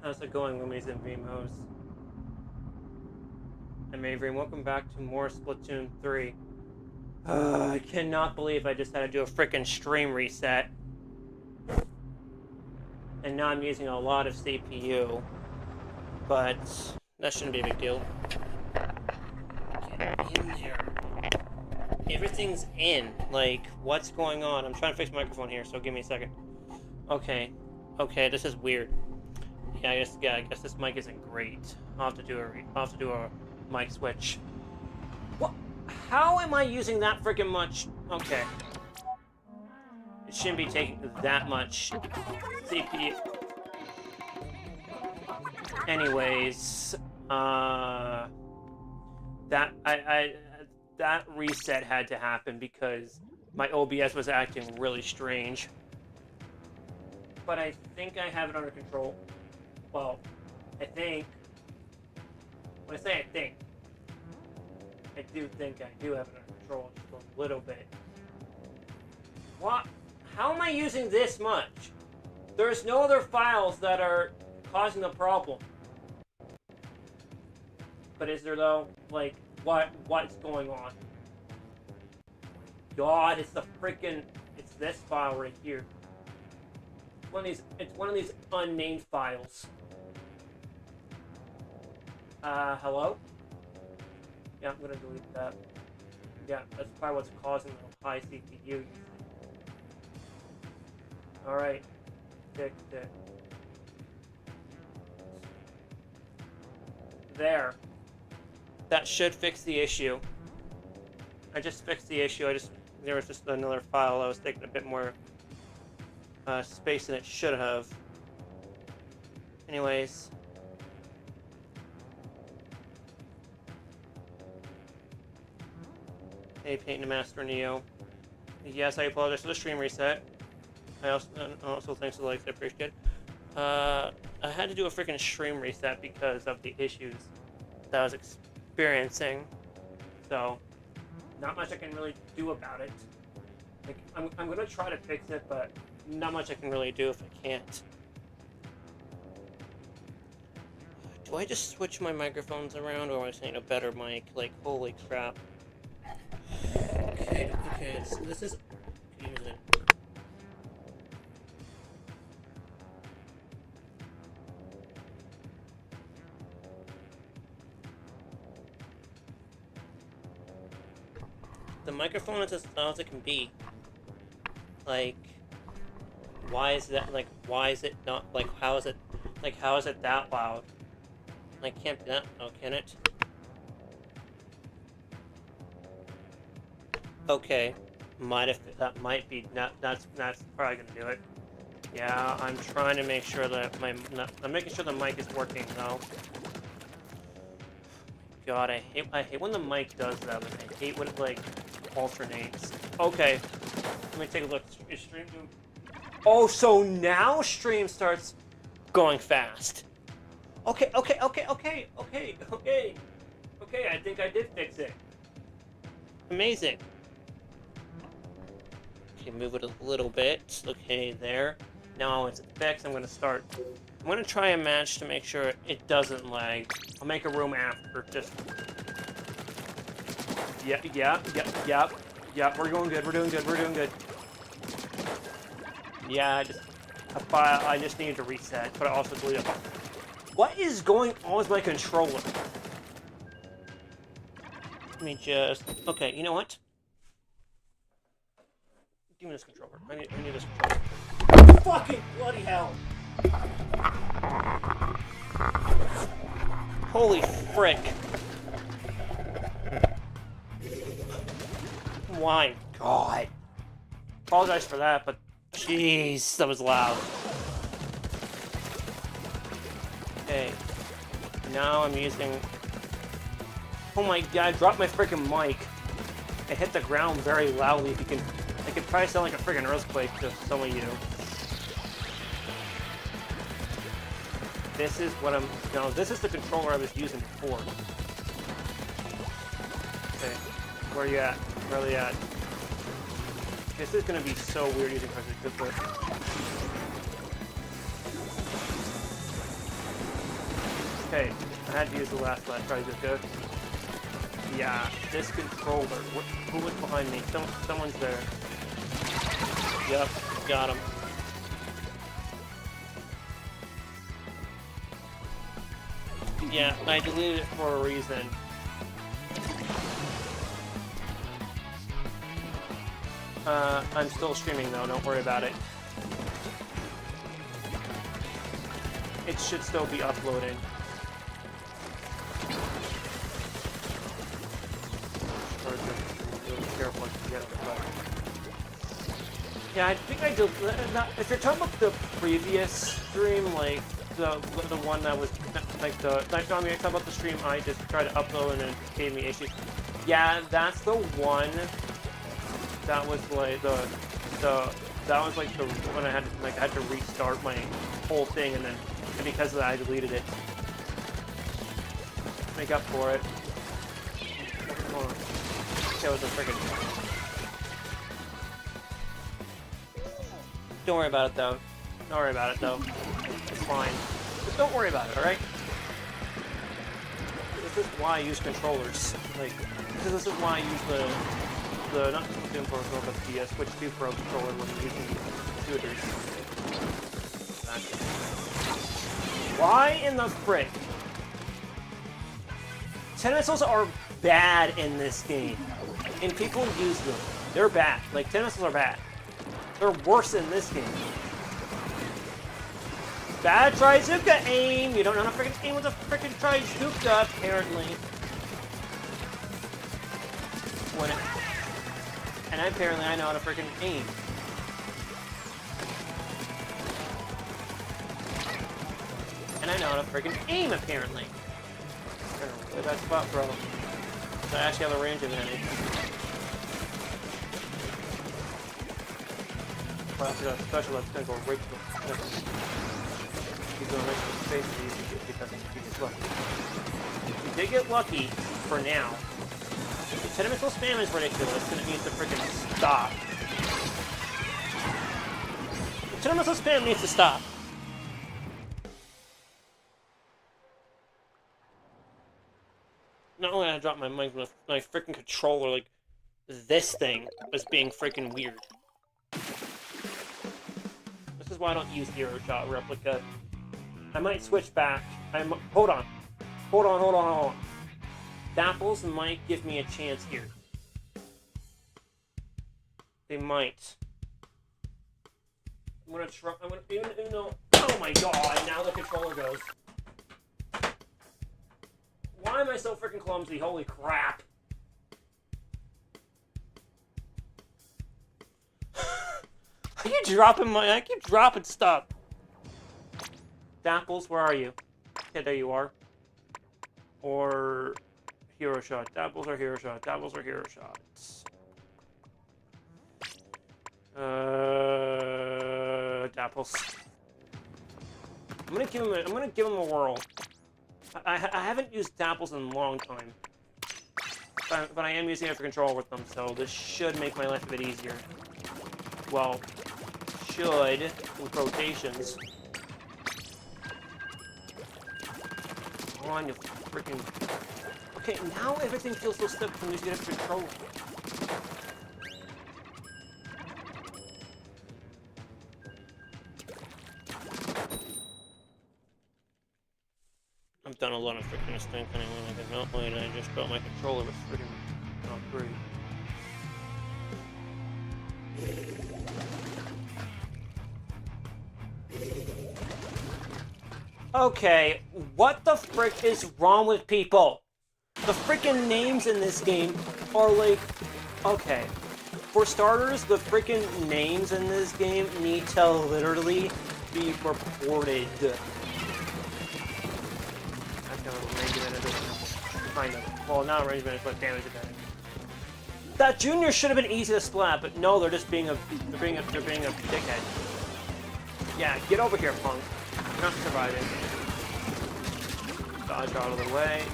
How's it going, Lumies and Vimos? I'm Avery, and welcome back to more Splatoon 3. I cannot believe I just had to do a freaking stream reset. And now I'm using a lot of CPU. But that shouldn't be a big deal. Get in there. Everything's in. Like, what's going on? I'm trying to fix my microphone here, so give me a second. Okay, this is weird. Yeah, I guess this mic isn't great. I'll have to do a mic switch. What? How am I using that freaking much? Okay. It shouldn't be taking that much CPU. Anyways, that reset had to happen because my OBS was acting really strange. But I think I have it under control. Well, I think. When I say I think, I do think I do have it under control just a little bit. What? How am I using this much? There's no other files that are causing the problem. But is there though? Like, what's going on? God, it's this file right here. It's one of these unnamed files. Hello? Yeah, I'm gonna delete that. Yeah, that's probably what's causing the high CPU. Alright. Fixed it. There. That should fix the issue. I just fixed the issue. There was just another file that was taking a bit more space than it should have. Anyways. Hey, Paint and Master Neo. Yes, I apologize for the stream reset. I also thanks for the likes, I appreciate it. I had to do a freaking stream reset because of the issues that I was experiencing. So, not much I can really do about it. Like, I'm gonna try to fix it, but not much I can really do if I can't. Do I just switch my microphones around, or am I saying a better mic? Like, holy crap. Okay, so this is... The microphone is as loud as it can be. Like, why is that, like, why is it not, like, how is it that loud? Like, can't be that, oh, can it? Okay, that might be, that's probably gonna do it. Yeah, I'm trying to make sure that I'm making sure the mic is working, though. God, I hate when the mic does that. Like, I hate when it, like, alternates. Okay, let me take a look. Is stream doing... Oh, so now stream starts going fast. Okay, I think I did fix it. Amazing. Okay, move it a little bit. Okay, there. Now it's fixed. I'm gonna try a match to make sure it doesn't lag. I'll make a room after, just... Yep, we're doing good. Yeah, I just needed to reset, but I also deleted it. What is going on with my controller? Let me just... Okay, you know what? Give me this controller. I need this controller. Fucking bloody hell! Holy frick. My God. Apologize for that, but jeez, that was loud. Okay. Now I'm using... Oh my God, I dropped my freaking mic. It hit the ground very loudly. If you can... It could probably sound like a freaking earthquake to some of you. This is what this is the controller I was using before. Okay. Where are you at? Where are you at? This is gonna be so weird using pressure. Okay, I had to use the last try to go. Yeah, this controller. Who was behind me? Someone's there. Yep, got him. Yeah, I deleted it for a reason. I'm still streaming though, don't worry about it. It should still be uploading. Careful to get it, yeah, I think I do. If you're talking about the previous stream, like the one that was like the I mean, I talk about the stream I just tried to upload and it gave me issues. Yeah, that's the one. That was like that was like the when I had to restart my whole thing and because of that I deleted it. Make up for it. Hold on. Okay, with the friggin'. Don't worry about it though. Don't worry about it though. It's fine. Just don't worry about it, alright? This is why I use controllers. Like, this is why I use the not the Splatoon Pro controller, but the Switch 2 Pro controller when I'm using computers. Why in the frick? Tennis are bad in this game. And people use them. They're bad. Like, tennis are bad. They're worse in this game. Bad Trizuka aim! You don't know how to freaking aim with a freaking Trizuka, apparently. And apparently I know how to freaking aim. And I know how to freaking aim, apparently. I don't know, that spot, bro. I actually have a range advantage. Well, after that special, that's gonna go right to the he's going right to the space because he gets lucky. He did get lucky for now. The Tentamental spam is ridiculous, and it needs to freaking stop. The Tentamental spam needs to stop. Not only did I drop my mic with my freaking controller, like, this thing was being freaking weird. This is why I don't use Hero Shot Replica. I might switch back. Hold on. Hold on. Dapples might give me a chance here. They might. I'm gonna try. Even though. Oh my god! Now the controller goes. Why am I so freaking clumsy? Holy crap! I keep dropping stuff. Dapples, where are you? Okay, there you are. Or Hero Shot. Dapples or Hero Shot. Dapples or Hero Shots. Dapples. I'm gonna give him a whirl. I haven't used Dapples in a long time. But I am using it for control with them, so this should make my life a bit easier. Well, should, in quotations. Come on, you freaking... Okay, now everything feels so stiff when you get it control. I've done a lot of freaking strengthening when I get meltblade and I just felt my controller was freaking not great. Okay, what the frick is wrong with people? The freaking names in this game are like... Okay. For starters, the freaking names in this game need to literally be reported. Kind of. Well, not arrangement, but damage advantage. That junior should have been easy to splat, but no, they're just being a dickhead. Yeah, get over here, punk. You're not surviving. Dodge out of the way.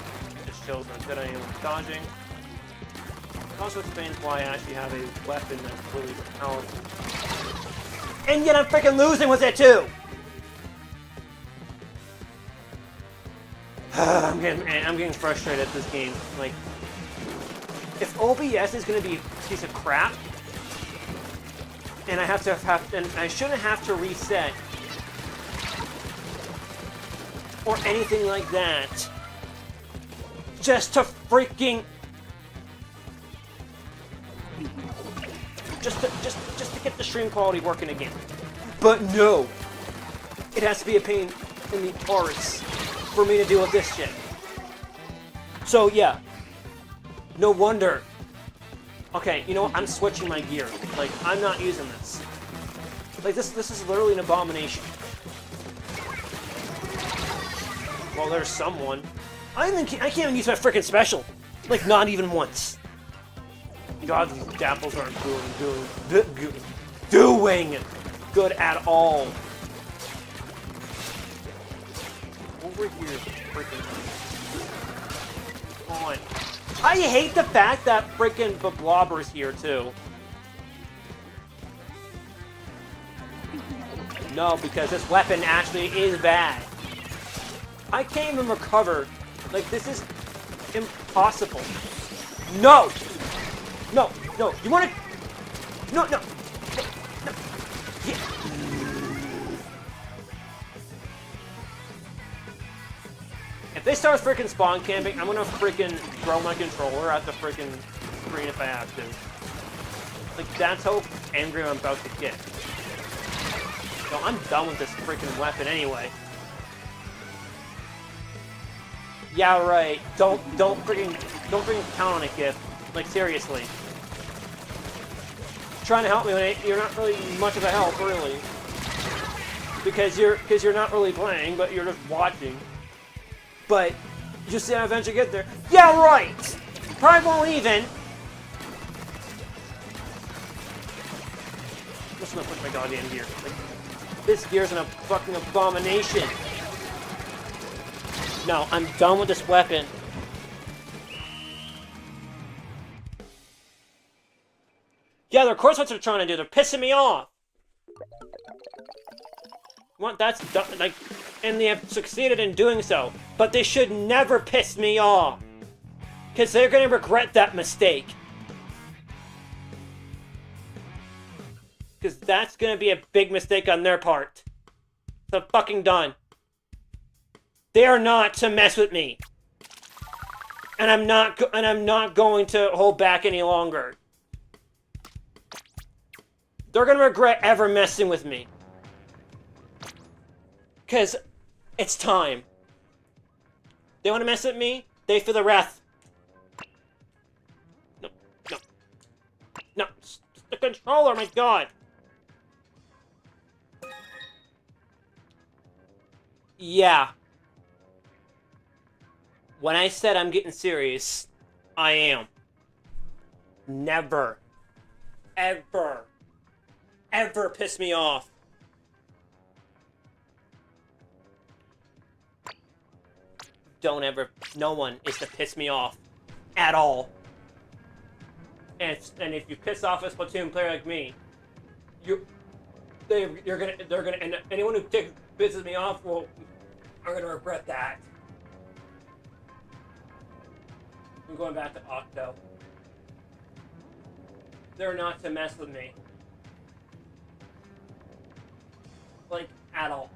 Just shows how good I am with dodging. It also explains why I actually have a weapon that's really powerful. And yet I'm freaking losing with it too! I'm getting frustrated at this game. Like, if OBS is gonna be a piece of crap, and I shouldn't have to reset or anything like that, just to freaking, just to get the stream quality working again. But no, it has to be a pain in the arse for me to deal with this shit. So yeah, no wonder. Okay, you know what? I'm switching my gear. Like, I'm not using this. Like, this is literally an abomination. Well, there's someone. I can't even use my freaking special. Like, not even once. God, these dapples aren't doing good at all. Over here, freaking on. I hate the fact that freaking Blobber's here too. No, because this weapon actually is bad. I can't even recover. Like, this is impossible. No! No, no, you wanna... No, no. No. Yeah. If they start freaking spawn camping, I'm gonna freaking throw my controller at the freaking screen if I have to. Like, that's how angry I'm about to get. So I'm done with this freaking weapon anyway. Yeah, right. Don't freaking count on it, Gift. Like, seriously. Trying to help me when you're not really much of a help, really. Because you're not really playing, but you're just watching. But you see how eventually get there. Yeah, right! Probably won't even. I'm just gonna put my goddamn gear. Like, this gear's a fucking abomination. No, I'm done with this weapon. Yeah, of course, what they're trying to do. They're pissing me off. What? That's done, like, and they have succeeded in doing so. But they should never piss me off, because they're gonna regret that mistake. Because that's gonna be a big mistake on their part. So fucking done. They are not to mess with me, and I'm not going to hold back any longer. They're gonna regret ever messing with me. Because it's time. They want to mess with me? They feel the wrath. No, no. No, it's the controller, my god. Yeah. When I said I'm getting serious, I am. Never, ever, ever piss me off. Don't ever, no one is to piss me off at all. And if you piss off a Splatoon player like me, they're gonna, and anyone who pisses me off are gonna regret that. I'm going back to Octo. They're not to mess with me. Like, at all.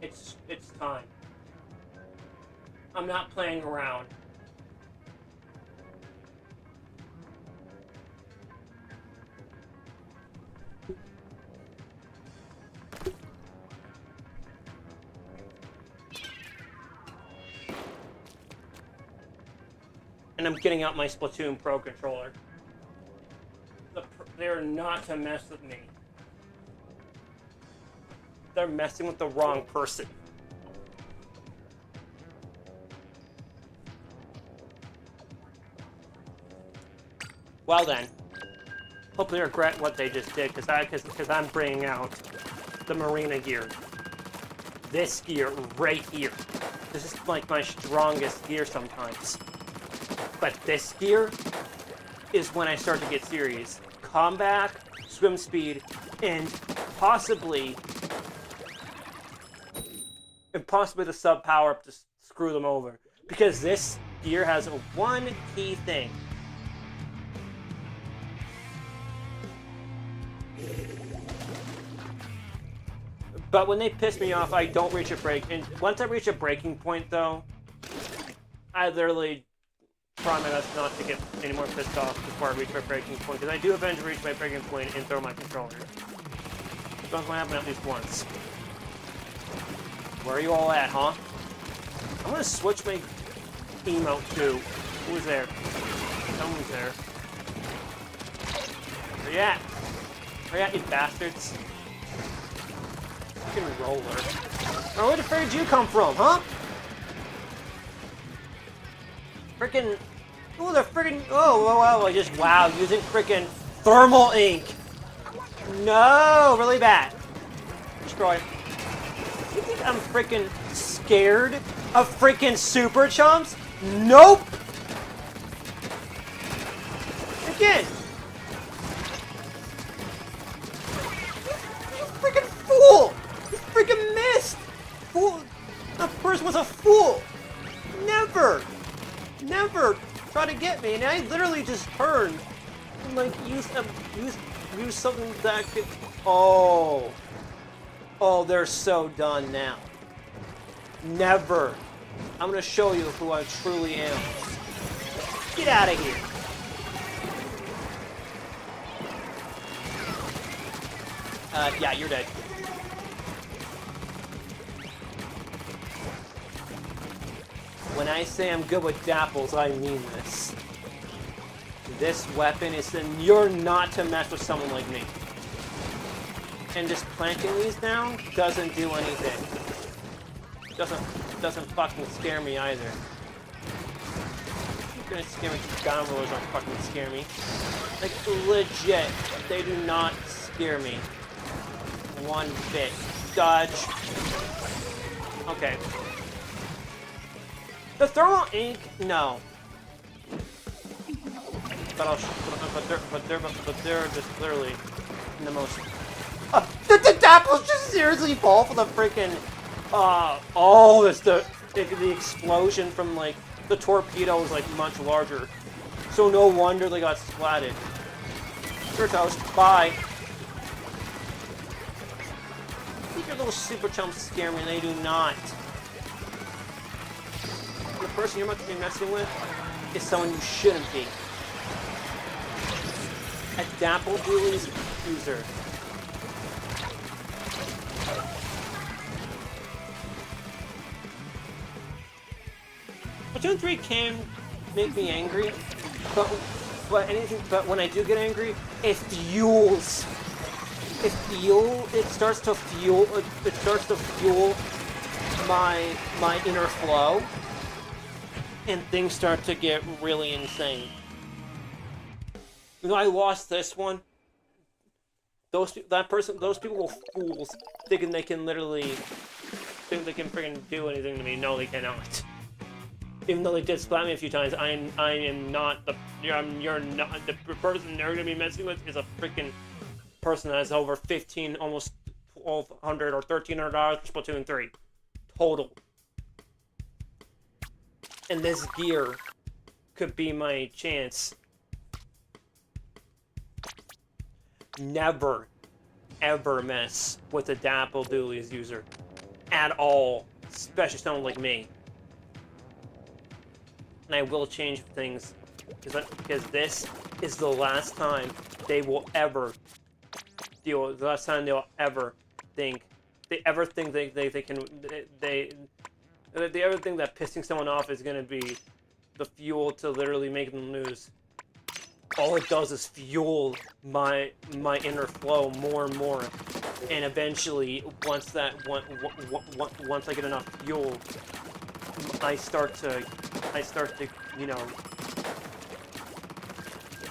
It's time. I'm not playing around. And I'm getting out my Splatoon Pro controller. They're not to mess with me. They're messing with the wrong person. Well then, hopefully they regret what they just did, because I'm bringing out the Marina gear. This gear right here. This is like my strongest gear sometimes. But this gear is when I start to get serious. Combat, swim speed, and possibly and possibly the sub power up to screw them over. Because this gear has one key thing. But when they piss me off, I don't reach a break. And once I reach a breaking point, though, I literally try my best not to get any more pissed off before I reach my breaking point. Because I do eventually reach my breaking point and throw my controller. That's gonna happen at least once. Where are you all at, huh? I'm gonna switch my emote too. Who's there? Someone's there. Where you at? Where you at, you bastards? Fucking roller. Oh, where the frick did you come from, huh? Frickin'. Oh, the frickin'. Oh, I just. Wow, using frickin' thermal ink. No, really bad. Destroy. You think I'm frickin' scared of frickin' super chumps? Nope! Again! You frickin' fool! You frickin' missed! Fool! That person was a fool! Never! Never try to get me, and I literally just turned and like use something that could. Oh, they're so done now. Never. I'm gonna show you who I truly am. Get out of here. Yeah, you're dead. When I say I'm good with dapples, I mean this. This weapon is you're not to mess with someone like me. And just planting these down doesn't do anything. Doesn't fucking scare me either. You're gonna scare me. Gun rollers don't fucking scare me. Like legit, they do not scare me. One bit. Dodge. Okay. The thermal ink, no. But they're just clearly the most. The dapples just seriously fall for the freaking. The explosion from like the torpedo was like much larger, so no wonder they got splatted. Sure toast. Bye. I think your little super chumps scare me, and they do not. The person you're about to be messing with is someone you shouldn't be. A Dapple Dooley's user. Splatoon 3 can make me angry, but when I do get angry, it fuels. It starts to fuel my inner flow, and things start to get really insane. You know, I lost this one. Those people were fools, thinking they can freaking do anything to me. No, they cannot. Even though they did splat me a few times, I am not the. You're not the person they're gonna be messing with is a freaking person that has over 15, almost 1,200 or $1,300 for Splatoon 3 total. And this gear could be my chance. Never, ever mess with a Dapple Dooley's user. At all. Especially someone like me. And I will change things. Because this is the last time they will ever deal with. The last time they'll ever think. They ever think they can. They ever think that pissing someone off is going to be the fuel to literally make them lose. All it does is fuel my inner flow more and more, and eventually, once I get enough fuel, I start to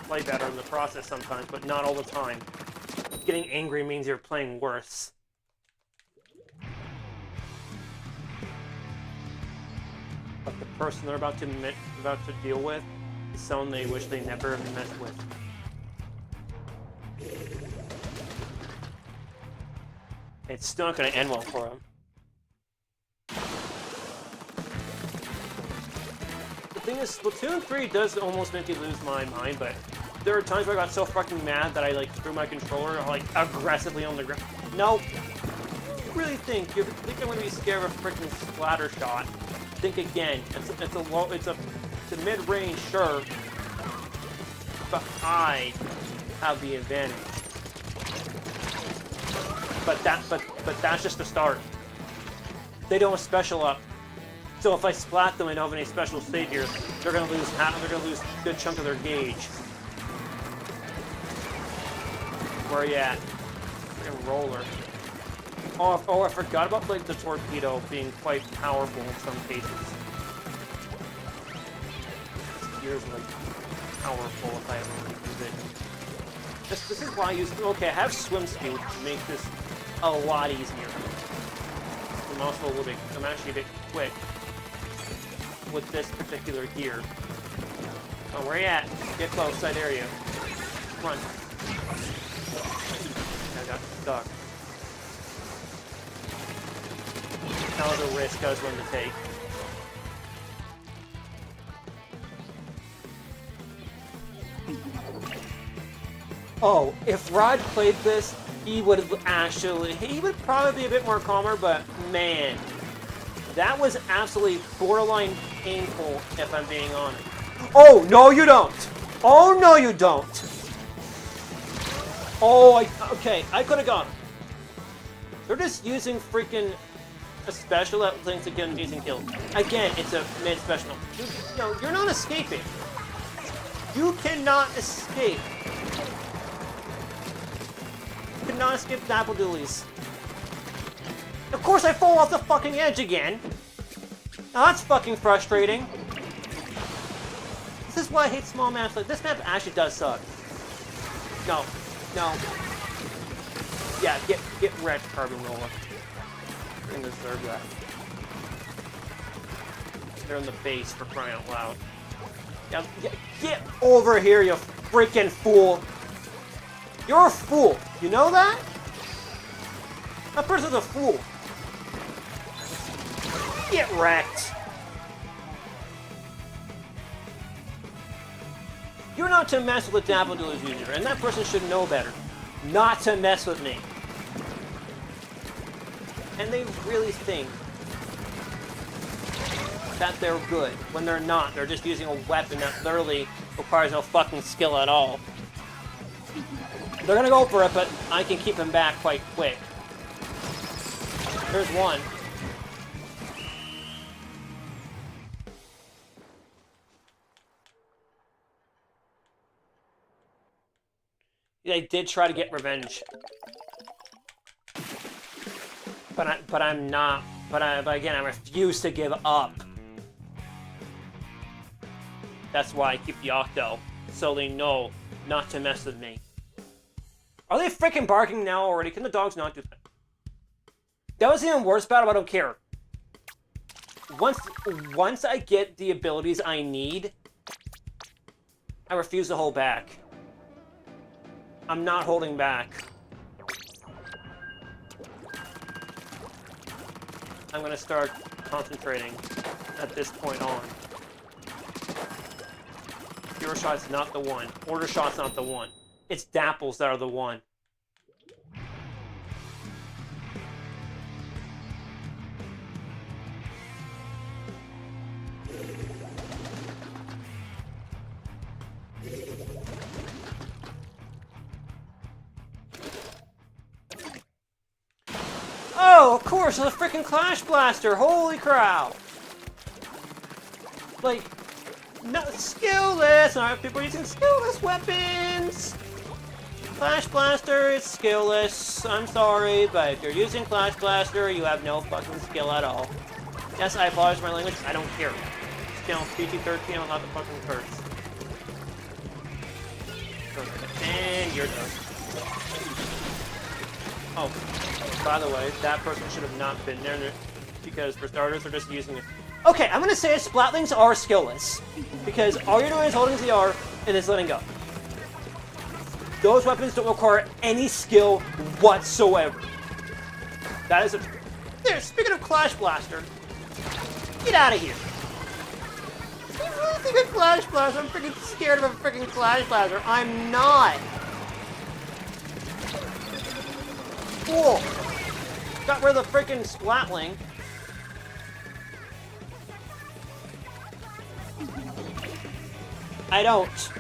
play better in the process sometimes, but not all the time. Getting angry means you're playing worse. But the person they're about to deal with is someone they wish they never met with. It's still not going to end well for them. thing is, Splatoon 3 does almost make me lose my mind, but there are times where I got so fucking mad that I, like, threw my controller, like, aggressively on the ground. No. Really think I'm gonna be scared of a freaking splatter shot. Think again. It's a mid-range, sure, but I have the advantage. But that's just the start. They don't special up. So if I splat them and don't have any special state here, they're gonna lose a good chunk of their gauge. Where are you at? Freaking roller. Oh, I forgot about like the torpedo being quite powerful in some cases. This gear's like powerful if I ever really use it. This is why I use. Okay, I have swim speed to make this a lot easier. I'm also I'm actually a bit quick with this particular gear. Oh, where you at? Get close, side area. Run. I got stuck. That was a risk I was willing to take. Oh, if Rod played this, he would probably be a bit more calmer, but man, that was absolutely borderline painful if I'm being honest. Oh, no you don't! Oh, no you don't! Oh, okay, I could have gone. They're just using freaking a special that thinks it can using kills. Again, it's a mid-special. No, you're not escaping. You cannot escape. You cannot escape the apple doolies. Of course I fall off the fucking edge again. Now that's fucking frustrating. This is why I hate small maps. Like this map actually does suck. No. Yeah, get wrecked, Carbon Roller. You're gonna deserve that. They're in the base for crying out loud. Yeah, get over here, you freaking fool! You're a fool. You know that? That person's a fool. Get wrecked. You're not to mess with the Daffodils user, and that person should know better. Not to mess with me. And they really think that they're good when they're not. They're just using a weapon that literally requires no fucking skill at all. They're gonna go for it, but I can keep them back quite quick. There's one. They did try to get revenge. But I'm not. But again, I refuse to give up. That's why I keep the Octo, so they know not to mess with me. Are they freaking barking now already? Can the dogs not do that? That was the even worse battle, I don't care. Once I get the abilities I need, I refuse to hold back. I'm not holding back. I'm gonna start concentrating at this point on. Hero Shot's not the one. Order Shot's not the one. It's Dapples that are the one. Oh, of course, it's a freaking Clash Blaster! Holy crap! Like, no, skillless! Alright, people are using skillless weapons! Clash Blaster is skillless. I'm sorry, but if you're using Clash Blaster, you have no fucking skill at all. Yes, I apologize for my language. I don't care. It's channel PG-13, I'm not the fucking curse. And you're done. Oh, by the way, that person should have not been there because, for starters, they're just using it. Okay, I'm gonna say Splatlings are skillless because all you're doing is holding the R and it's letting go. Those weapons don't require any skill whatsoever. That is a... There, speaking of Clash Blaster, get out of here. You really using a Clash Blaster. I'm freaking scared of a freaking Clash Blaster. I'm not. Cool. Got rid of the freaking Splatling. I don't.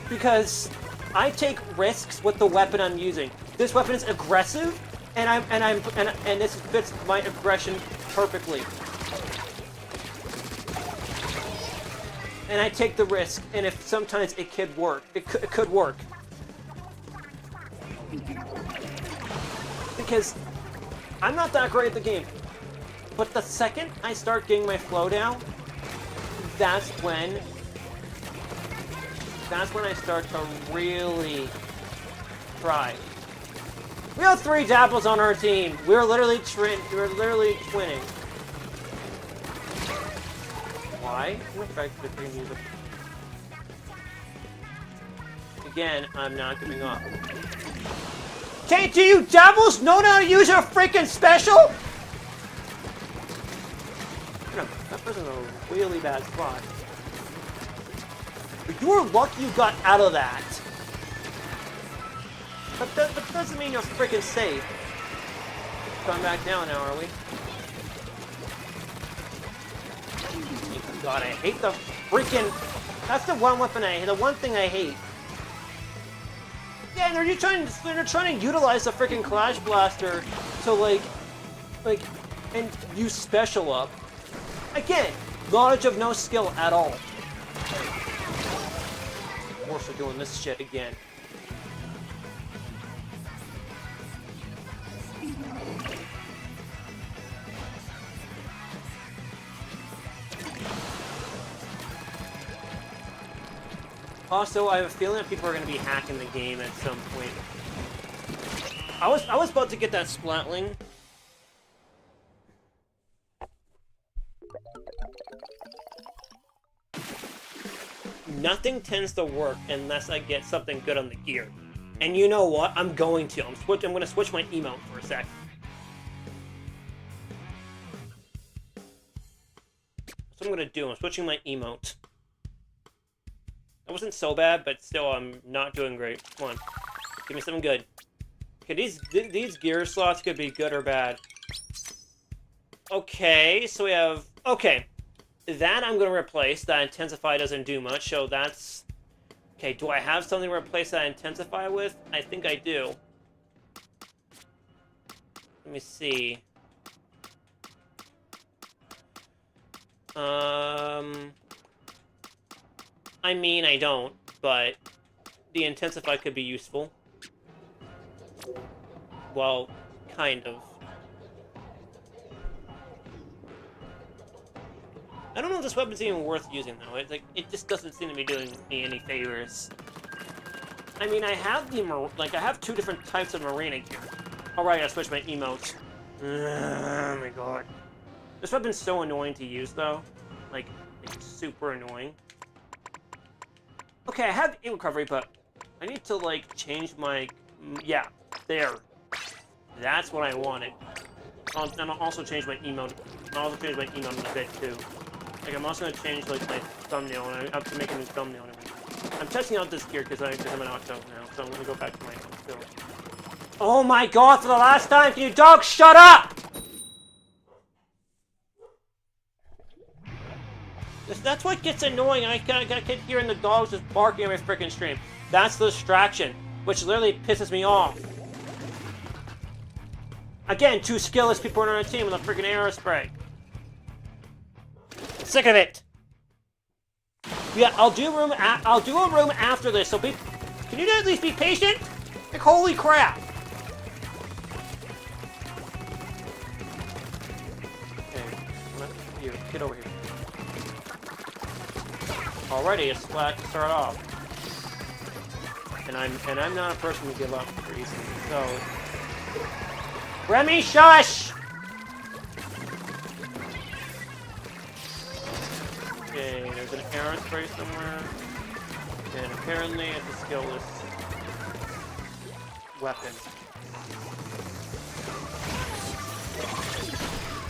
Because I take risks with the weapon I'm using. This weapon is aggressive, and this fits my aggression perfectly. And I take the risk, and if sometimes it could work, it could work. Because I'm not that great at the game. But the second I start getting my flow down, that's when I start to really try. We have 3 Dapples on our team. We're literally twinning. Why? Again, I'm not giving up. Can't do you Dapples know how to use your freaking special? That person's in a really bad spot. But you were lucky you got out of that. But that doesn't mean you're freaking safe. Going back down now, are we? God, I hate the freaking... That's the one weapon the one thing I hate. Yeah, and they're trying to utilize the freaking Clash Blaster to like, and use special up. Again, knowledge of no skill at all. Worse for doing this shit again. Also, I have a feeling that people are going to be hacking the game at some point. I was about to get that Splatling. Nothing tends to work unless I get something good on the gear. And you know what? I'm going to. I'm going to switch my emote for a sec. That's what I'm going to do. I'm switching my emote. That wasn't so bad, but still, I'm not doing great. Come on. Give me something good. Okay, these gear slots could be good or bad. Okay, so we have... Okay. That I'm going to replace. That Intensify doesn't do much, so that's... Okay, do I have something to replace that Intensify with? I think I do. Let me see. I mean, I don't, but the Intensify could be useful. Well, kind of. I don't know if this weapon's even worth using, though. It's like, it just doesn't seem to be doing me any favors. I mean, I have I have 2 different types of Marina gear. Alright, I switched my emotes. Oh my god. This weapon's so annoying to use, though. Like super annoying. Okay, I have aim recovery, but I need to, like, change my... Yeah, there. That's what I wanted. And I'll also change my emote. I'll also change my emote in a bit, too. Like, I'm also going to change, like, my thumbnail, and I have to make a new thumbnail and everything. I'm testing out this gear because I'm an Octo now, so I'm going to go back to my Octo. Oh my god, for the last time, can you dog shut up? That's what gets annoying. I keep hearing the dogs just barking on my freaking stream. That's the distraction, which literally pisses me off. Again, 2 skillless people on our team with a freaking aerospray. Sick of it. Yeah, I'll do a room after this. So can you at least be patient? Like, holy crap. Okay, you get over here. Already a splat to start off. And I'm not a person to give up for easily. So Remy, shush! Okay, there's an aerospray somewhere. And apparently it's a skillless weapon.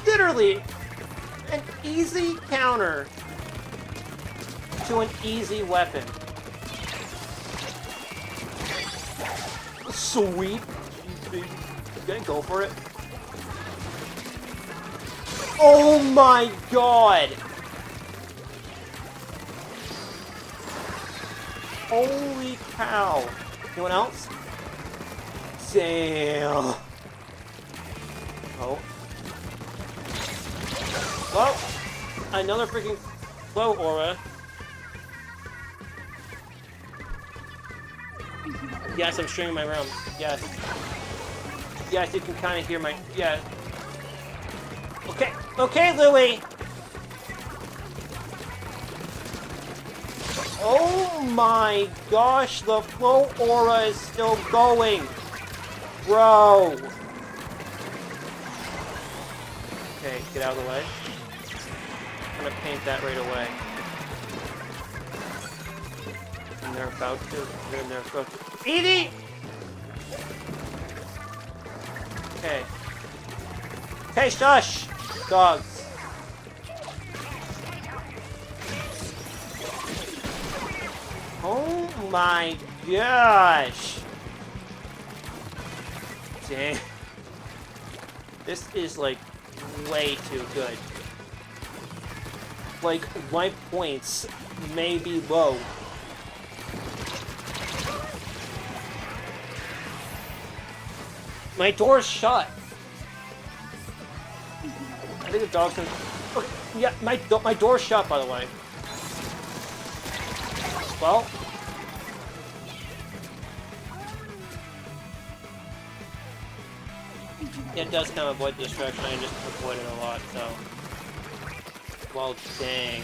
Literally An easy counter to an easy weapon. Sweet. Okay, go for it. Oh my god! Holy cow. Anyone else? Damn. Oh. Well, another freaking flow aura. Yes, I'm streaming my room. Yes. Yes, you can kind of hear my... Yeah. Okay. Okay, Louie! Oh my gosh, the flow aura is still going. Bro. Okay, get out of the way. I'm gonna paint that right away. And they're about to. And they're about to. Edie! Okay. Hey, shush! Dogs. Oh my gosh! Dang. This is like way too good. Like, my points may be low. My door's shut. I think the dog's gonna... Okay, yeah, my door's shut, by the way. Well... It does kind of avoid the distraction. I just avoid it a lot, so... Well, dang.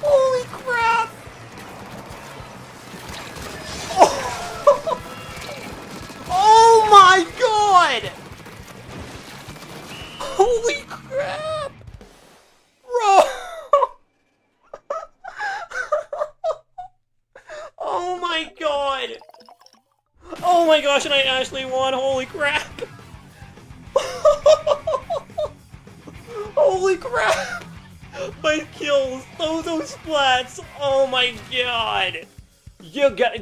Holy crap! Oh my god! Holy crap! Bro! Oh my god! Oh my gosh, and I actually won! Holy crap! Holy crap! My kills! Those splats! Oh my god!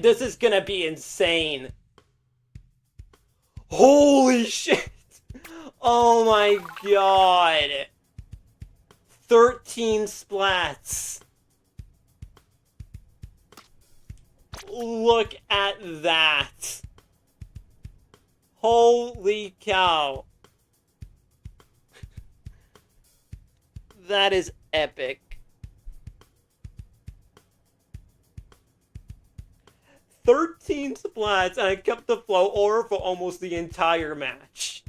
This is gonna be insane! Holy shit! Oh my god! 13 splats! Look at that! Holy cow! That is epic. 13 splats, and I kept the flow aura for almost the entire match.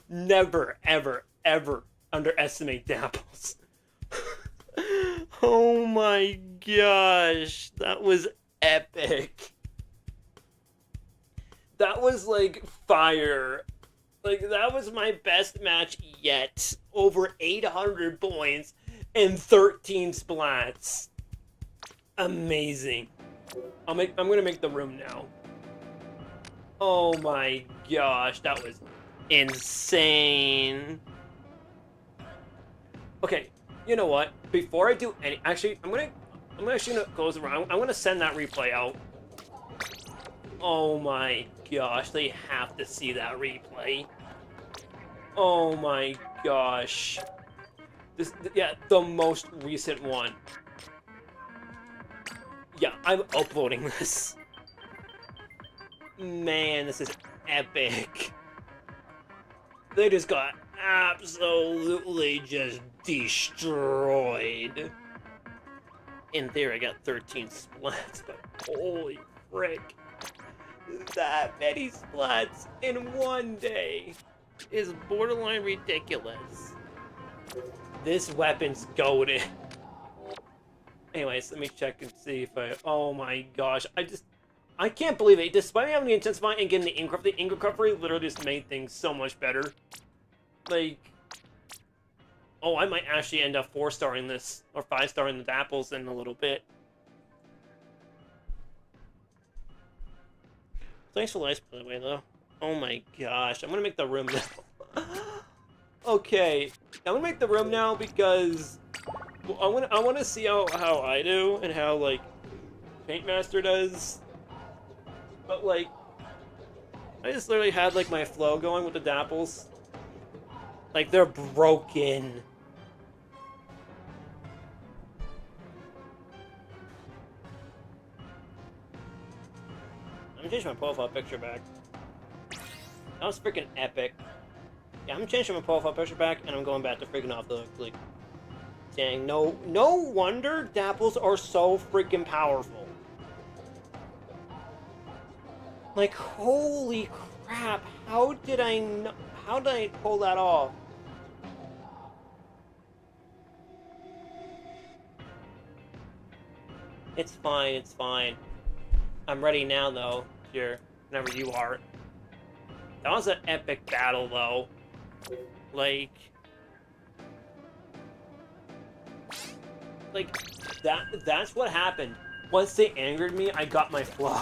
Never, ever, ever underestimate Dapples. Oh my gosh, that was epic. That was like fire. Like, that was my best match yet. Over 800 points and 13 splats. Amazing. I'm gonna make the room now. Oh my gosh, that was insane. Okay, you know what? Before I do any, actually, I'm actually gonna close around. I'm gonna send that replay out. Oh my gosh, they have to see that replay. Oh my gosh. This, yeah, the most recent one. Yeah, I'm uploading this. Man, this is epic. They just got absolutely just destroyed. In theory, I got 13 splats, but holy frick. That many splats in one day is borderline ridiculous. This weapon's goated. Anyways, let me check and see if I... Oh my gosh, I can't believe it. Despite having the Intensify and getting the ink recovery literally just made things so much better. Like... Oh, I might actually end up 4-starring this, or 5-starring the Dapples in a little bit. Thanks for the likes, by the way, though. Oh my gosh, I'm gonna make the room now. Okay, I'm gonna make the room now because I wanna see how I do and how like Paintmaster does. But like, I just literally had like my flow going with the dapples. Like they're broken. I'm gonna change my profile picture back. That was freaking epic. Yeah, I'm changing my profile picture back, and I'm going back to freaking off the click. Dang, no wonder dapples are so freaking powerful. Like, holy crap! How did I pull that off? It's fine. It's fine. I'm ready now, though. Here, whenever you are. That was an epic battle, though. Like that's what happened. Once they angered me, I got my flow.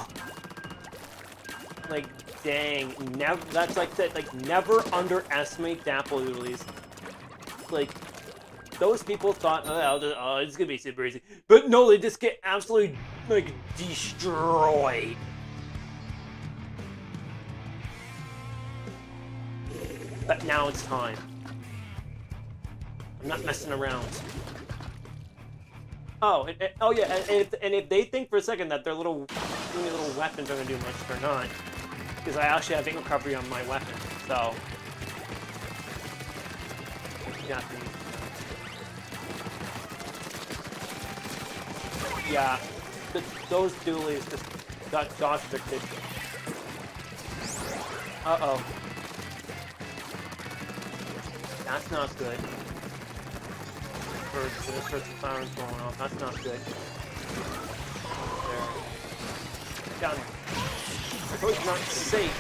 Like, dang, never. That's like that. Like, never underestimate dapple doodlies. Like, those people thought, oh, it's gonna be super easy, but no, they just get absolutely like destroyed. But now it's time. I'm not messing around. Oh, oh yeah, and if they think for a second that their little weapons are gonna do much, they're not. Because I actually have ink recovery on my weapon, so. Yeah, those dualies just got dodge restricted. Uh-oh. That's not good. There's sorts of sirens going off. That's not good. There. Down. It's not safe.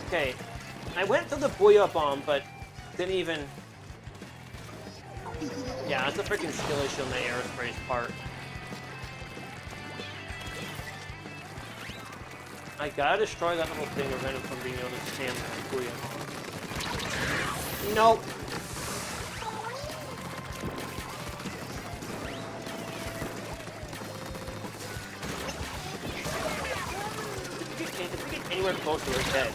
Okay. I went to the Booyah Bomb, but didn't even... Yeah, that's a freaking skill issue on the aerospace part. I gotta destroy that little thing to prevent it from being able to stand that Booyah Bomb. Nope. If we get anywhere close to her dead.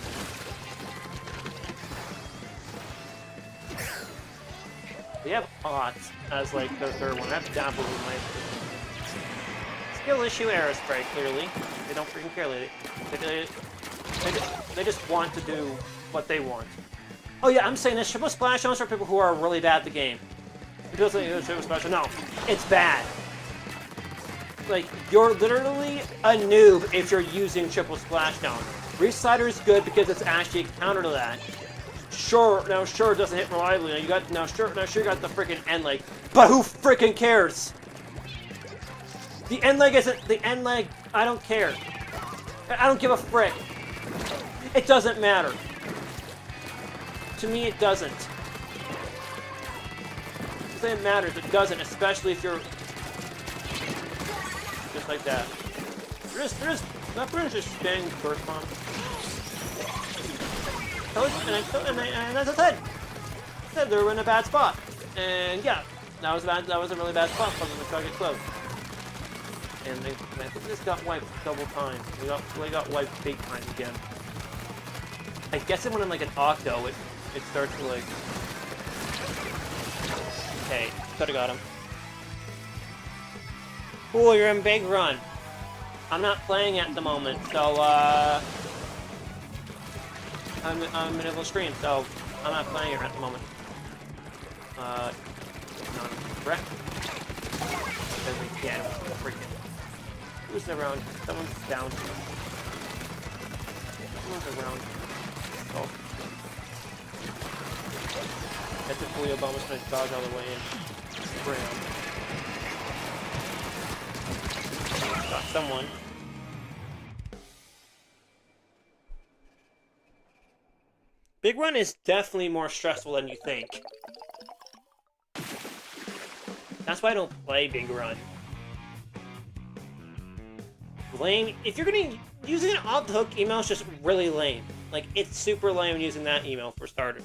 We have odds as like the third one. I have Dabble with my skill issue aerospray, clearly. They don't freaking care, lady. They just want to do what they want. Oh yeah, I'm saying this triple splash zones for people who are really bad at the game. People say it's triple splash. No, it's bad. Like, you're literally a noob if you're using triple splashdown. Reslider is good because it's actually a counter to that. Sure, now sure it doesn't hit reliably. Now you got sure you got the freaking end leg. But who freaking cares? The end leg isn't the end leg. I don't care. I don't give a frick. It doesn't matter. To me, it doesn't. It matters. It doesn't, especially if you're just like that. That British just bang burst bomb. And as I said, they were in a bad spot. And yeah, that was a really bad spot for them to try to get close. And I think this got wiped double time. We got wiped big time again. I guess it when I'm like an Octo, it starts to like. Okay, could've got him. Cool, you're in big run. I'm not playing at the moment, so I'm in the middle of a stream, so I'm not playing it at the moment. Not correct. Because we can't freaking. Who's around? Someone's down. Someone's around. Oh. That's a Booyah Bomb was gonna dodge all the way in. Spray him. Got someone. Big Run is definitely more stressful than you think. That's why I don't play Big Run. If you're gonna using an off-the-hook email is just really lame. Like, it's super lame using that email for starters.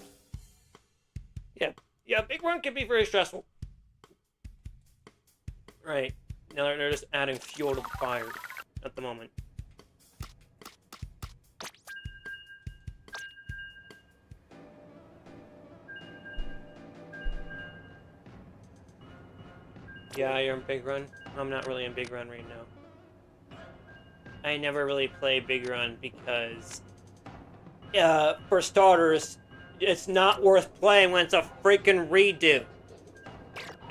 Yeah, Big Run can be very stressful. Right. Now they're just adding fuel to the fire at the moment. Yeah, you're in Big Run? I'm not really in Big Run right now. I never really play Big Run because, for starters, it's not worth playing when it's a freaking redo.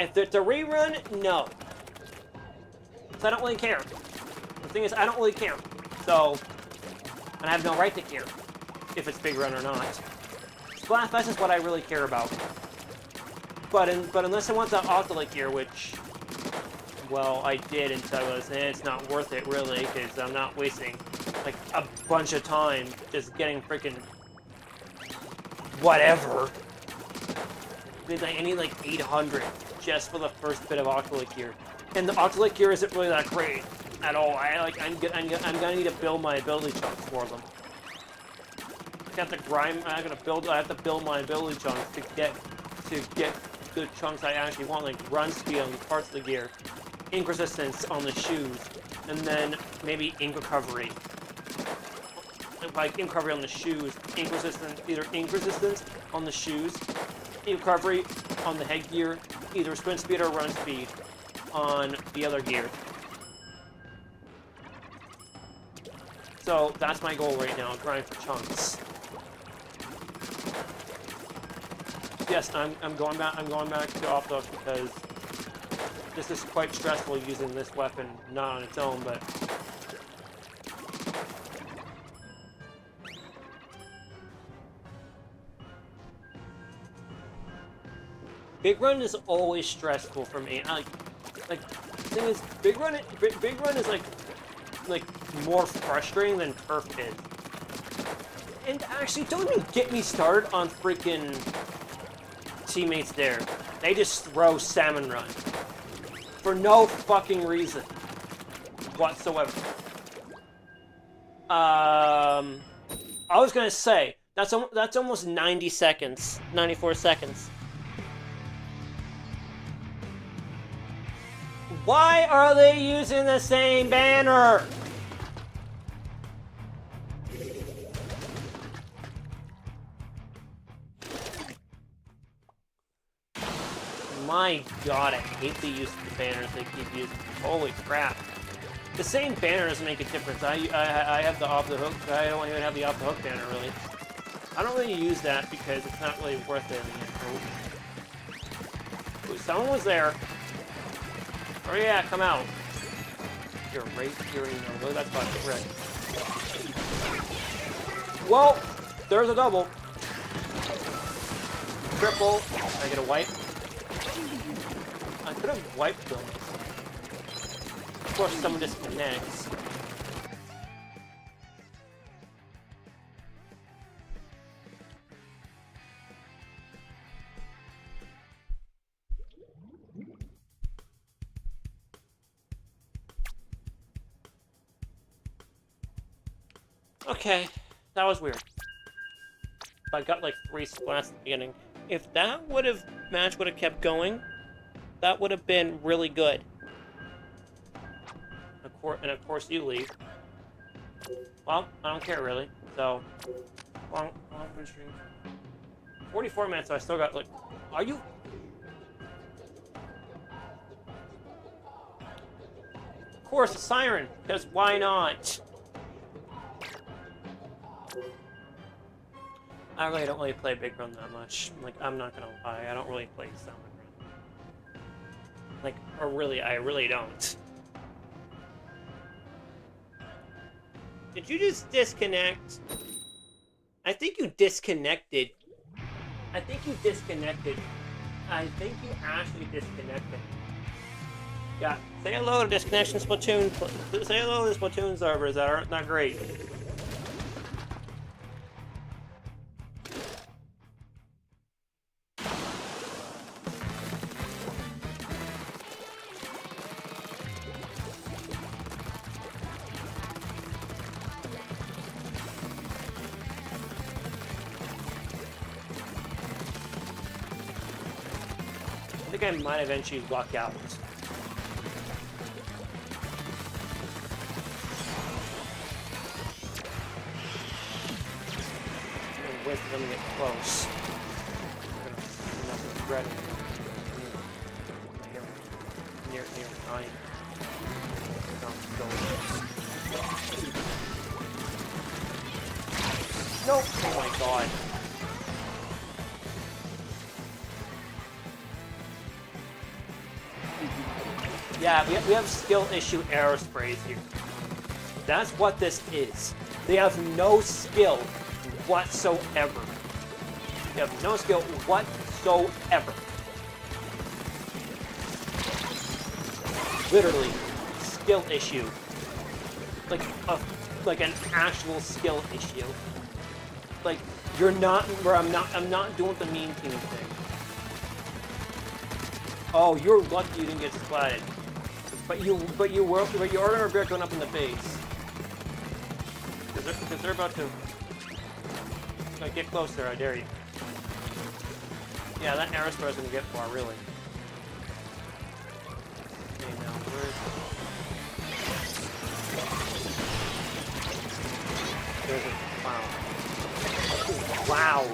If it's a rerun, no. So I don't really care. The thing is, I don't really care. So, and I have no right to care if it's Big Run or not. Splatfest is what I really care about. But unless I want the Octo-Lake gear, which, well, I did until I was, it's not worth it really, because I'm not wasting like a bunch of time just getting freaking whatever. I need like 800 just for the first bit of Octo-Lake gear, and the Octo-Lake gear isn't really that great at all. I'm gonna need to build my ability chunks for them. I have to grind. I have to build my ability chunks to get the chunks I actually want, like run speed on parts of the gear, ink resistance on the shoes, and then maybe ink recovery. Like ink recovery on the shoes, ink resistance, either ink resistance on the shoes, ink recovery on the headgear, either sprint speed or run speed on the other gear. So that's my goal right now, grind for chunks. Yes, I'm going back to off-the-hook because this is quite stressful using this weapon, not on its own, but Big Run is always stressful for me. Like the thing is, Big Run is like more frustrating than Turf is. And actually, don't even get me started on freaking teammates there. They just throw Salmon Run for no fucking reason whatsoever. I was gonna say that's almost 90 seconds, 94 seconds. Why are they using the same banner? My god, I hate the use of the banners they keep using. Holy crap. The same banner doesn't make a difference. I have the off-the-hook. I don't even have the off-the-hook banner, really. I don't really use that because it's not really worth it. Ooh, someone was there. Oh yeah, come out. You're right here, you know. That's about it, right. Well, there's a double. Triple. I get a wipe. I could have wiped them. Of course, someone disconnects. Okay, that was weird. I got like 3 splats at the beginning. If that match would have kept going, that would have been really good. And of course you leave. Well, I don't care really. So, long stream. 44 minutes. So I still got like. Are you? Of course, a siren. Because why not? I really don't play Big Run that much. Like, I'm not gonna lie, I don't really play Salmon Run. Like, or really, I really don't. Did you just disconnect? I think you disconnected. I think you actually disconnected. Yeah, say hello to Disconnection Splatoon. Say hello to Splatoon servers that aren't that great. think I might eventually luck out. I'm wait for them to get close. I'm gonna regret it. Near, I no! Oh my god. Yeah, we have skill issue aerosprays here. That's what this is. They have no skill whatsoever. They have no skill whatsoever. Literally, skill issue. Like an actual skill issue. Like you're not where I'm not doing the meme team thing. Oh, you're lucky you didn't get splatted. But you are going up in the base. Because they're about to get closer, I dare you. Yeah, that aerospace is gonna get far, really. Okay, now where's there's a wow. Wow.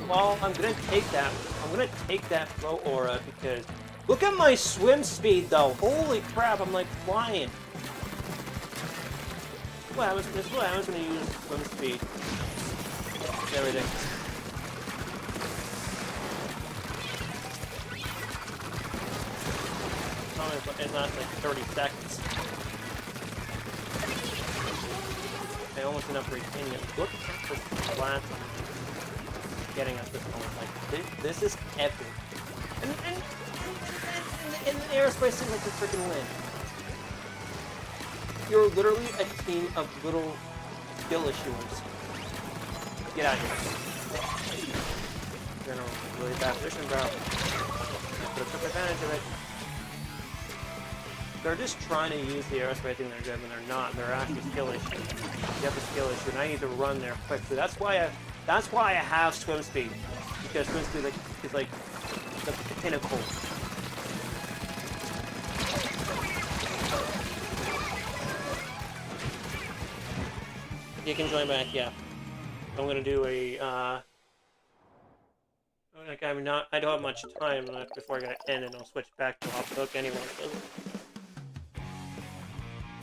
Well, I'm gonna take that. I'm gonna take that flow aura because look at my swim speed though. Holy crap, I'm like flying. This is what happens when you use swim speed. Everything. It lasts like 30 seconds. I almost enough retaining it. Look at this blast getting at this point. Like this is epic. And the aerospace seems like to freaking win. You're literally a team of little skill issuers. Get out of here. You're in a really bad position, bro. But took advantage of it. They're just trying to use the aerospace thing they're good when they're not. They're actually skill issues. You have a skill issue, and I need to run there quickly. That's why I have swim speed. Because swim speed is like the pinnacle. You can join back, yeah. I'm gonna do a like I don't have much time left before I gotta end, and I'll switch back to off the hook anyway. So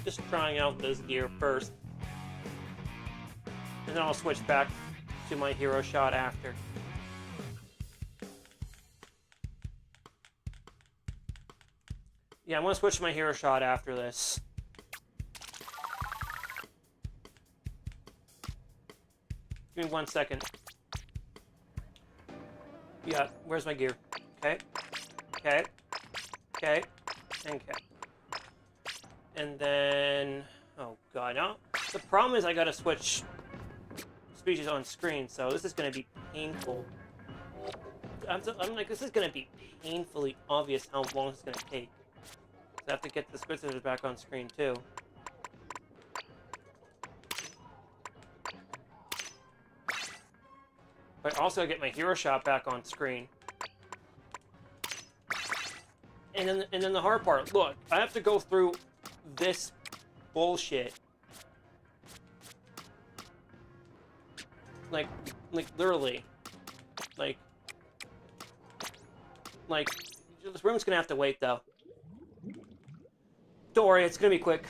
just trying out this gear first, and then I'll switch back to my hero shot after. Yeah, I'm gonna switch to my hero shot after this. Give me 1 second. Yeah, where's my gear? Okay. Okay. Okay. Okay. And then... Oh, God. No. The problem is I gotta switch species on screen, so this is gonna be painful. I'm like, this is gonna be painfully obvious how long it's gonna take. So I have to get the squid scissors back on screen, too. But also I get my hero shot back on screen. And then the hard part, look, I have to go through this bullshit. Like literally. Like this room's gonna have to wait though. Don't worry, it's gonna be quick.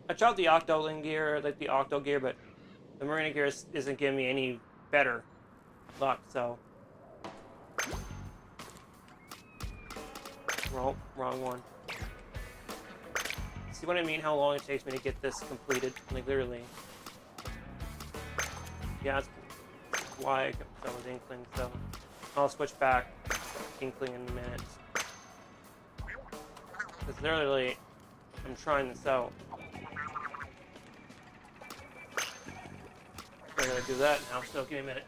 I tried the Octo gear, like the Octo gear, but the Marina gear isn't giving me any better luck, so wrong one. See what I mean? How long it takes me to get this completed? Like literally. Yeah, that's why I was Inkling, so I'll switch back Inkling in a minute. Because literally, I'm trying this out. I gotta do that now, so give me a minute.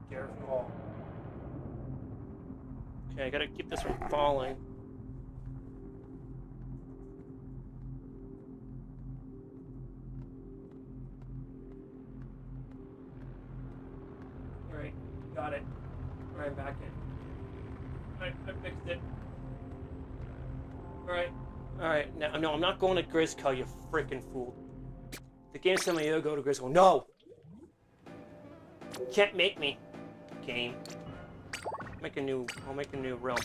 Careful. Okay, I gotta keep this from falling. I'm back in. I fixed it. Alright. Alright, now, no, I'm not going to Grizzco, you freaking fool. The game's telling me to go to Grizzco. No! Can't make me. Game. I'll make a new realm.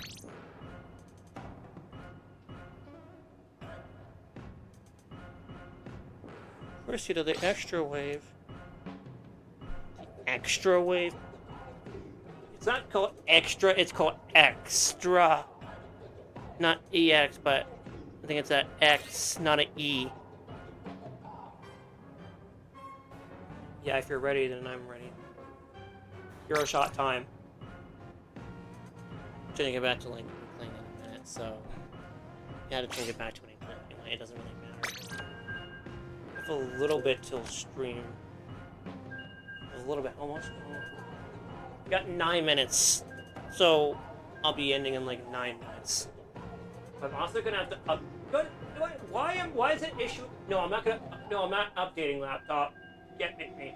First, you do the extra wave. Extra wave? It's not called extra, it's called extra. Not EX, but I think it's an X, not an E. Yeah, if you're ready, then I'm ready. Hero shot time. I'm trying to get back to Link playing in a minute, so you had to change it back to an Link anyway. It doesn't really matter. I have a little bit till stream. A little bit, almost. Got 9 minutes, so I'll be ending in like 9 minutes. But I'm also gonna have to why is it issue? No, I'm not updating laptop. Get me.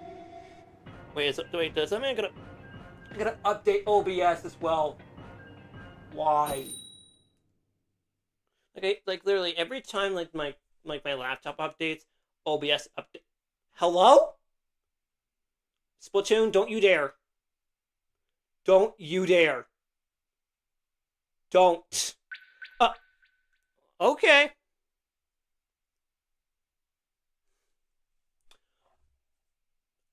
Wait, does that mean I'm gonna update OBS as well? Why? Like literally every time my laptop updates, OBS update. Hello? Splatoon, don't you dare. Don't you dare. Don't. Okay.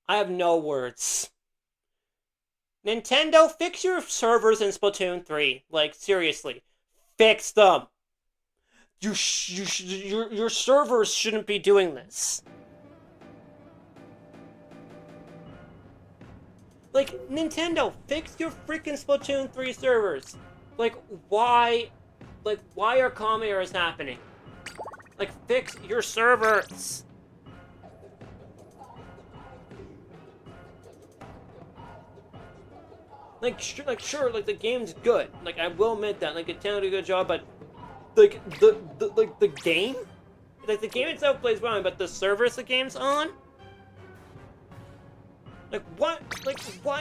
I have no words. Nintendo, fix your servers in Splatoon 3. Like, seriously. Fix them. Your servers shouldn't be doing this. Like, Nintendo, fix your freaking Splatoon 3 servers. Like, why are comm errors happening? Like, fix your servers. Sure, the game's good. Like, I will admit that. Like, Nintendo did a good job, but the game? Like, the game itself plays well, but the servers the game's on? Like, what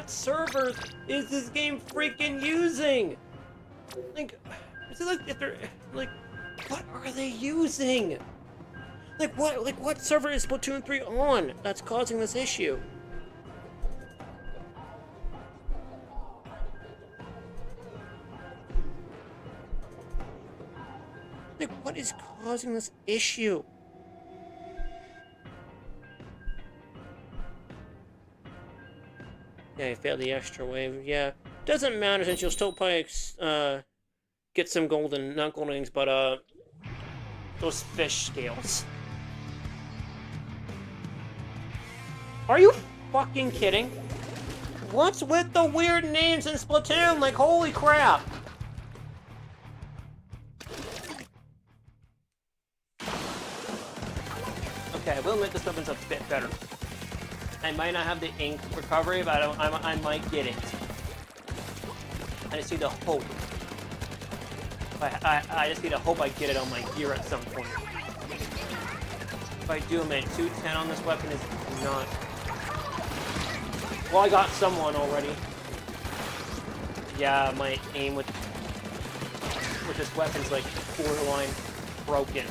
servers is this game freaking using? Like, is it if they're, what are they using? What server is Splatoon 3 on that's causing this issue? Like, what is causing this issue? Yeah, you failed the extra wave. Yeah, doesn't matter since you'll still probably get some golden, not golden rings, but those fish scales. Are you fucking kidding? What's with the weird names in Splatoon? Like, holy crap! Okay, I will admit this weapon's a bit better. I might not have the ink recovery, but I might get it. I just need to hope. I just need to hope I get it on my gear at some point. If I do, man, 210 on this weapon is not... Well, I got someone already. Yeah, my aim with this weapon's like borderline broken.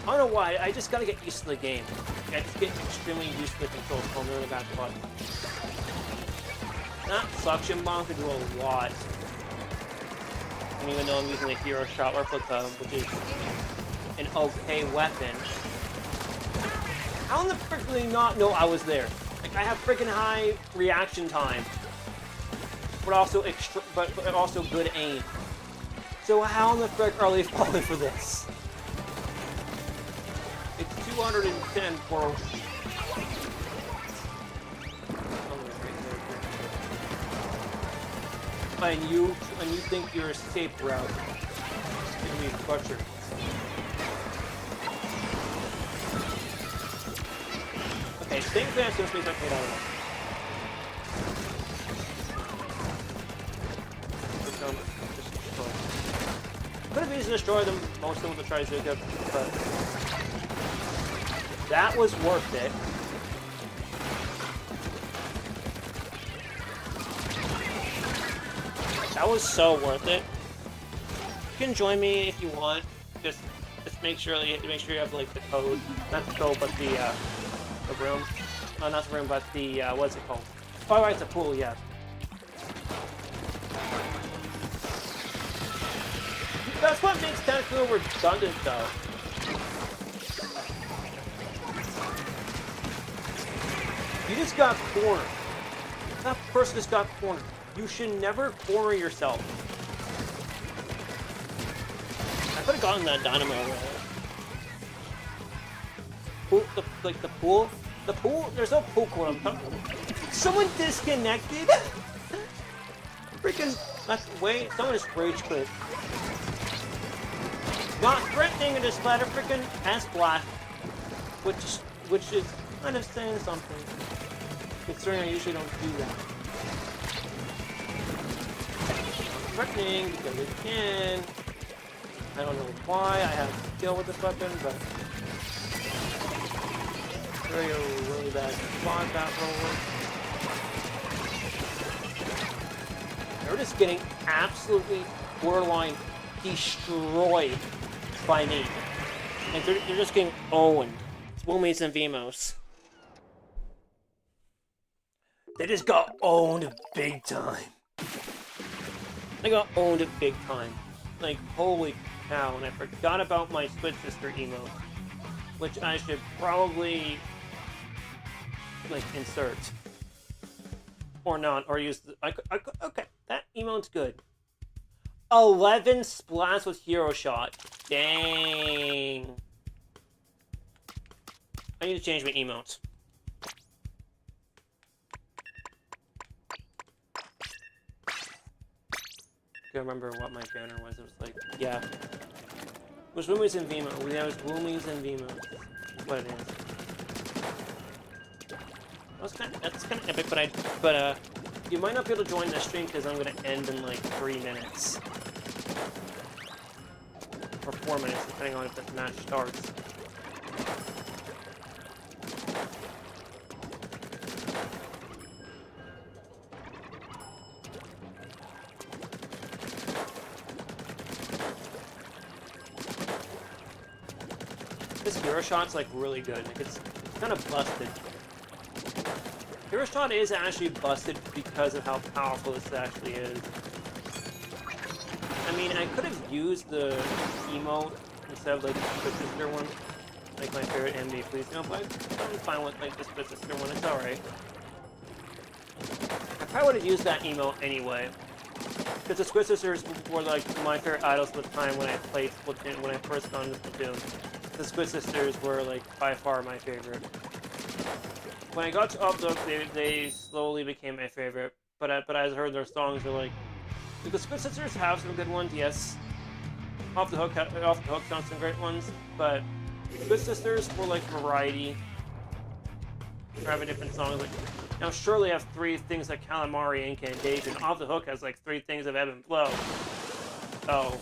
I don't know why, I just gotta get used to the game. I just get extremely used to the controls while I'm in the back button. That suction bomb could do a lot. And even though I'm using the hero shot replica, which is an okay weapon, how in the frick do they not know I was there? Like, I have freaking high reaction time, but also also good aim. So how in the frick are they falling for this? It's 210 for... And you think you're a safe route. It's gonna be butchered. Okay, think fast and space upgrade out of that. Could have easily destroyed them, most of them with the Trizuka, but that was worth it. That was so worth it. You can join me if you want. Just make sure you have like the code, not the code, but the room. Not the room, but the what's it called? Oh, right, it's a pool. Yeah. That's what makes Tentacle redundant, though. You just got cornered. That person just got cornered. You should never corner yourself. I could have gotten that dynamo roll. The pool? The pool? There's no pool corner. Someone disconnected? Freaking... someone just rage quit. Not threatening and just splatter freaking ass black. Which is kind of saying something. Considering I usually don't do that. Threatening because it can. I don't know why I have to deal with this weapon, but really bad spot that roller. They're just getting absolutely borderline destroyed by me. And they're just getting owned. It's Woomies and Vimos. They just got owned big time. They got owned big time. Like, holy cow. And I forgot about my Squid Sister emote. Which I should probably, like, insert. Or not. Or use the... okay, that emote's good. 11 splats with Hero Shot. Dang. I need to change my emotes. I can't remember what my banner was. It was like, yeah. It was Woomies and Vimo. Yeah, it was Woomies and Vimo. That's what it is. That's kind of epic, but you might not be able to join the stream because I'm going to end in like 3 minutes. Or 4 minutes, depending on if the match starts. This Hero Shot's like really good. Like it's kind of busted. Hero Shot is actually busted because of how powerful this actually is. I mean, I could have used the emote instead of like the Split Sister one. Like my favorite MD, please. No, but I'm fine with like the Split Sister one. It's alright. I probably would have used that emote anyway. Because the Split Sisters were like my favorite idols at the time when I played Splatoon, when I first got into Splatoon. The Squid Sisters were like by far my favorite. When I got to Octo-Avery, they slowly became my favorite. But as I heard their songs, they're like, do the Squid Sisters have some good ones? Yes. Off the Hook found some great ones, but Squid Sisters were like variety. They're having different songs. Like now, Surely have 3 things like Calamari Incantation. Off the Hook has like 3 things of Ebb and Flow. Oh,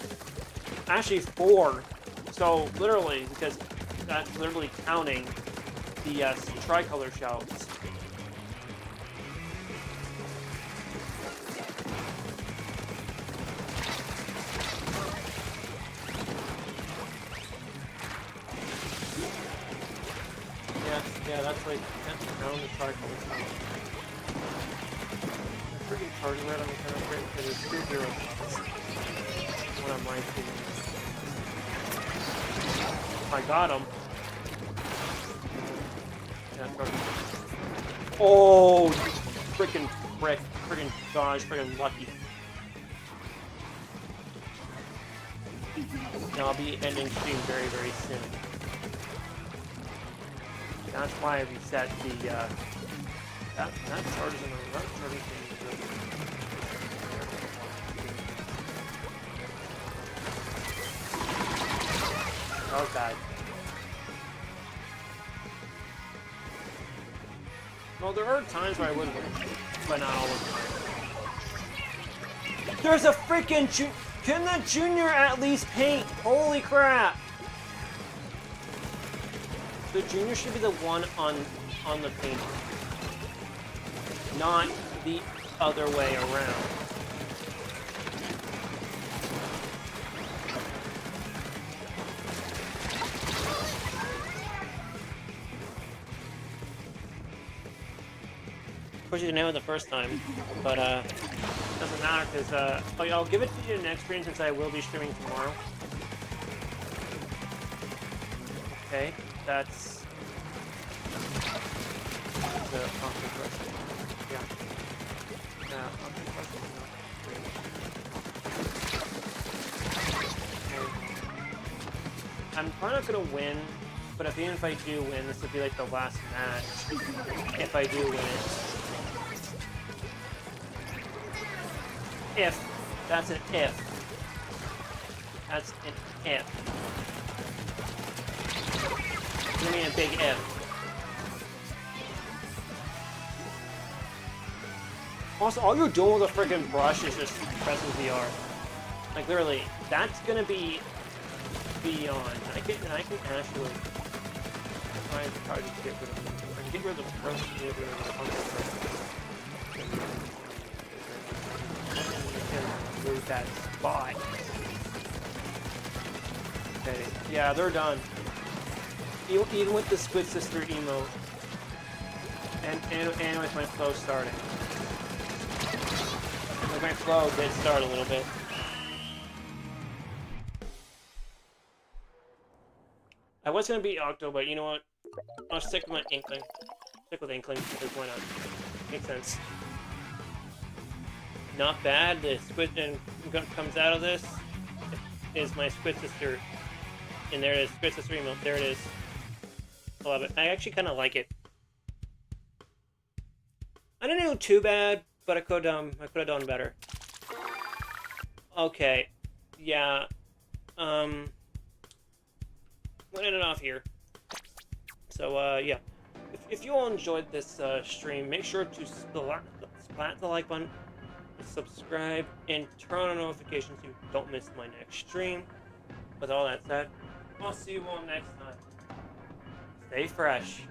actually 4. So, literally, because that's literally counting the tricolor shouts. Yeah, that's like, counting the tricolor shouts. I'm freaking target red on the kind of great because there's 2 hero shots. One on my team. I got him. Yeah, oh, freaking frick. Freaking dodge. Freaking lucky. Now I'll be ending stream very, very soon. That's why I reset the, that charges in the right charging thing. Oh god. Well, there are times where I would win, but not all the time. There's a freaking can the junior at least paint? Holy crap! The junior should be the one on the paint, not the other way around. Of course, you nailed it the first time, but doesn't matter because I'll give it to you next stream since I will be streaming tomorrow. Okay, that's the Octo-Avery. Yeah. Octo-Avery is not great. I'm probably not gonna win, but even if I do win, this would be like the last match. If I do win it. If. That's an if. That's an if. Give me a big if. Also, all you're doing with a freaking brush is just pressing VR. Like literally, that's gonna be beyond. I can actually try to get rid of it. I can get rid of the brush, get rid of the function. Lose that spot. Okay, yeah, they're done. Even with the Squid Sister emote, and with my flow starting. Like my flow did start a little bit. I was gonna beat Octo, but you know what? I'll stick with my Inkling. Stick with Inkling because why not? Makes sense. Not bad. The Squid and comes out of this is my Squid Sister, and there it is. Squid Sister emote. There it is. I love it. I actually kind of like it. I didn't do too bad, but I could have done better. Okay, yeah. We'll end it off here. So yeah, if you all enjoyed this stream, make sure to splat the like button, subscribe, and turn on notifications so you don't miss my next stream. With all that said, I'll see you all next time. Stay fresh.